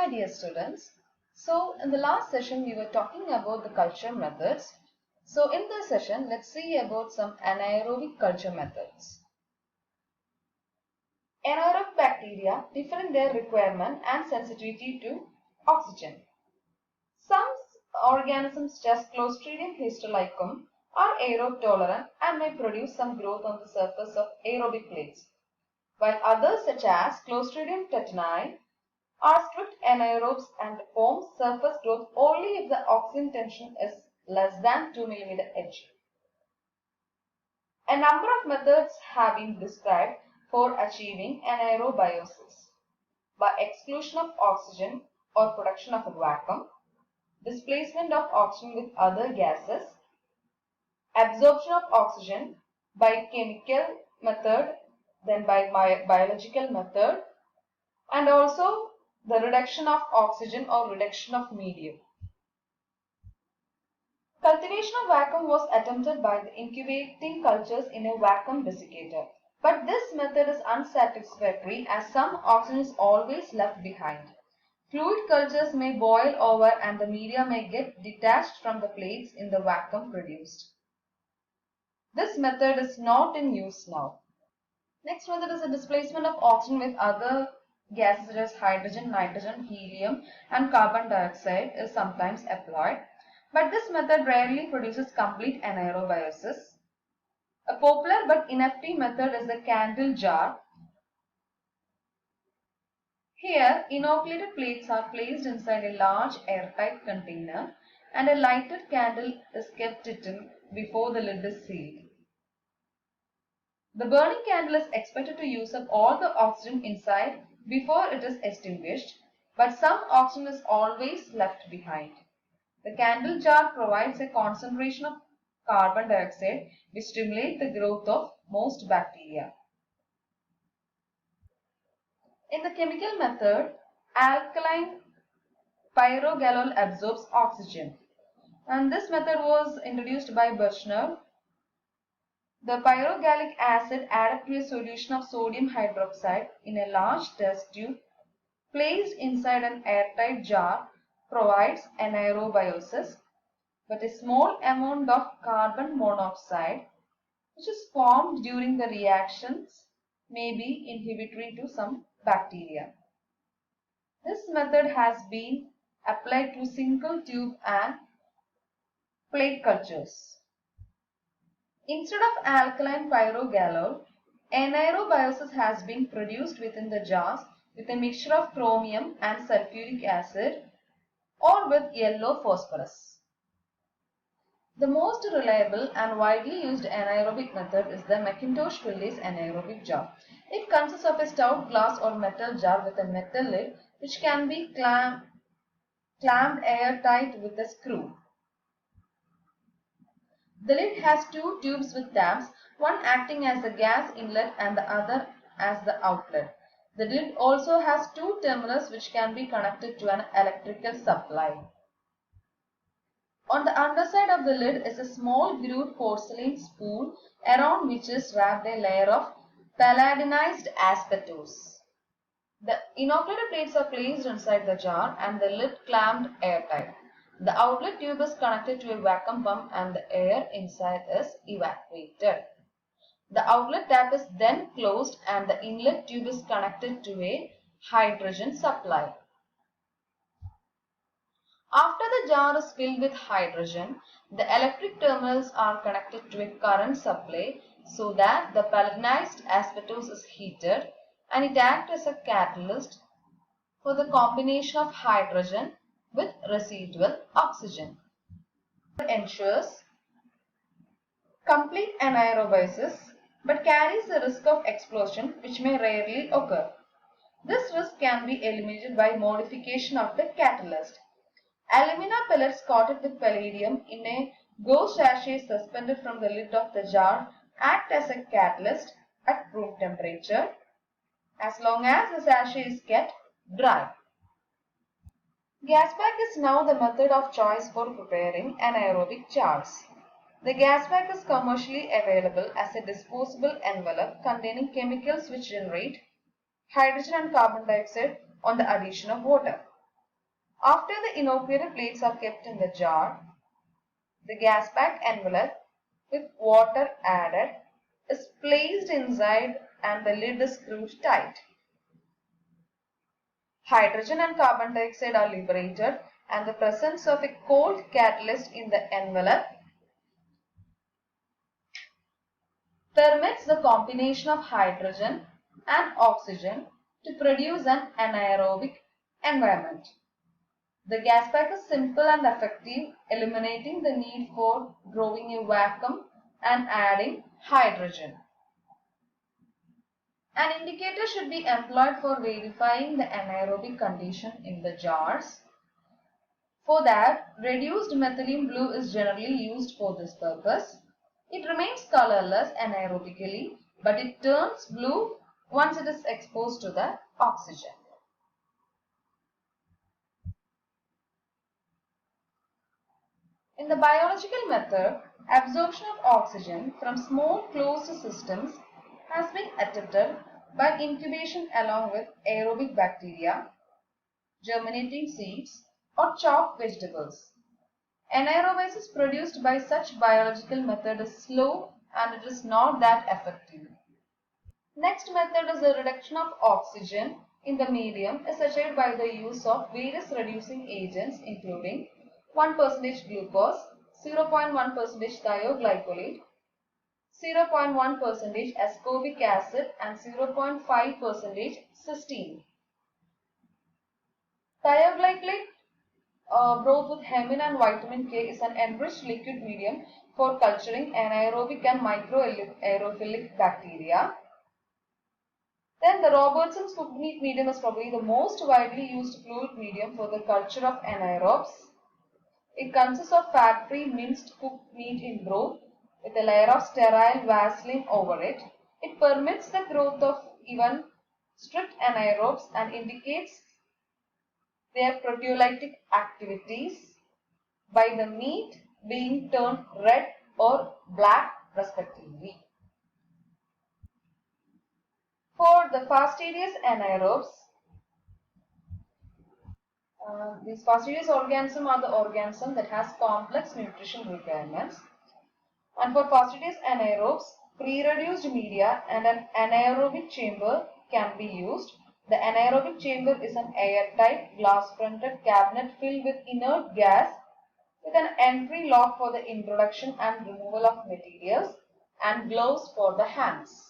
Hi dear students. So in the last session we were talking about the culture methods. So in this session let's see about some anaerobic culture methods. Anaerobic bacteria differ in their requirement and sensitivity to oxygen. Some organisms such as Clostridium histolyticum are aerobe tolerant and may produce some growth on the surface of aerobic plates, while others such as Clostridium tetani are strict anaerobes and form surface growth only if the oxygen tension is less than 2 mm Hg. A number of methods have been described for achieving anaerobiosis: by exclusion of oxygen or production of a vacuum, displacement of oxygen with other gases, absorption of oxygen by chemical method, then by biological method, and also the reduction of oxygen or reduction of medium. Cultivation of vacuum was attempted by the incubating cultures in a vacuum desiccator, but this method is unsatisfactory as some oxygen is always left behind. Fluid cultures may boil over and the media may get detached from the plates in the vacuum produced. This method is not in use now. Next method is the displacement of oxygen with other gases such as hydrogen, nitrogen, helium and carbon dioxide is sometimes employed, but this method rarely produces complete anaerobiosis. A popular but ineffective method is the candle jar. Here, inoculated plates are placed inside a large airtight container and a lighted candle is kept in before the lid is sealed. The burning candle is expected to use up all the oxygen inside before it is extinguished, but some oxygen is always left behind. The candle jar provides a concentration of carbon dioxide which stimulates the growth of most bacteria. In the chemical method, alkaline pyrogallol absorbs oxygen, and this method was introduced by Birchner. The pyrogallic acid added to a solution of sodium hydroxide in a large test tube placed inside an airtight jar provides anaerobiosis, but a small amount of carbon monoxide which is formed during the reactions may be inhibitory to some bacteria. This method has been applied to single tube and plate cultures. Instead of alkaline pyrogallol, anaerobiosis has been produced within the jars with a mixture of chromium and sulfuric acid or with yellow phosphorus. The most reliable and widely used anaerobic method is the McIntosh-Willis anaerobic jar. It consists of a stout glass or metal jar with a metal lid which can be clamped airtight with a screw. The lid has two tubes with tabs, one acting as the gas inlet and the other as the outlet. The lid also has two terminals which can be connected to an electrical supply. On the underside of the lid is a small grooved porcelain spoon around which is wrapped a layer of palladinized asbestos. The inoculated plates are placed inside the jar and the lid clamped airtight. The outlet tube is connected to a vacuum pump and the air inside is evacuated. The outlet tap is then closed and the inlet tube is connected to a hydrogen supply. After the jar is filled with hydrogen, the electric terminals are connected to a current supply so that the palladinized asbestos is heated and it acts as a catalyst for the combination of hydrogen with residual oxygen. It ensures complete anaerobiosis but carries the risk of explosion which may rarely occur. This risk can be eliminated by modification of the catalyst. Alumina pellets coated with palladium in a gauze sachet suspended from the lid of the jar act as a catalyst at room temperature as long as the sachet is kept dry. Gas bag is now the method of choice for preparing anaerobic jars. The gas bag is commercially available as a disposable envelope containing chemicals which generate hydrogen and carbon dioxide on the addition of water. After the inoculated plates are kept in the jar, the gas bag envelope with water added is placed inside and the lid is screwed tight. Hydrogen and carbon dioxide are liberated and the presence of a cold catalyst in the envelope permits the combination of hydrogen and oxygen to produce an anaerobic environment. The gas bag is simple and effective, eliminating the need for growing a vacuum and adding hydrogen. An indicator should be employed for verifying the anaerobic condition in the jars. For that, reduced methylene blue is generally used for this purpose. It remains colorless anaerobically, but it turns blue once it is exposed to the oxygen. In the biological method, absorption of oxygen from small closed systems has been attempted by incubation along with aerobic bacteria, germinating seeds, or chopped vegetables. Anaerobiasis produced by such biological method is slow and it is not that effective. Next method is the reduction of oxygen in the medium is achieved by the use of various reducing agents including 1% glucose, 0.1% thioglycolate, 0.1% ascorbic acid and 0.5% cysteine. Thioglycolate broth with hemin and vitamin K is an enriched liquid medium for culturing anaerobic and microaerophilic bacteria. Then the Robertson's cooked meat medium is probably the most widely used fluid medium for the culture of anaerobes. It consists of fat-free minced cooked meat in broth with a layer of sterile vaseline over it. It permits the growth of even strict anaerobes and indicates their proteolytic activities by the meat being turned red or black respectively. For the fastidious anaerobes, these fastidious organisms are the organism that has complex nutrition requirements. And for fastidious anaerobes, pre-reduced media and an anaerobic chamber can be used. The anaerobic chamber is an airtight glass-fronted cabinet filled with inert gas with an entry lock for the introduction and removal of materials and gloves for the hands.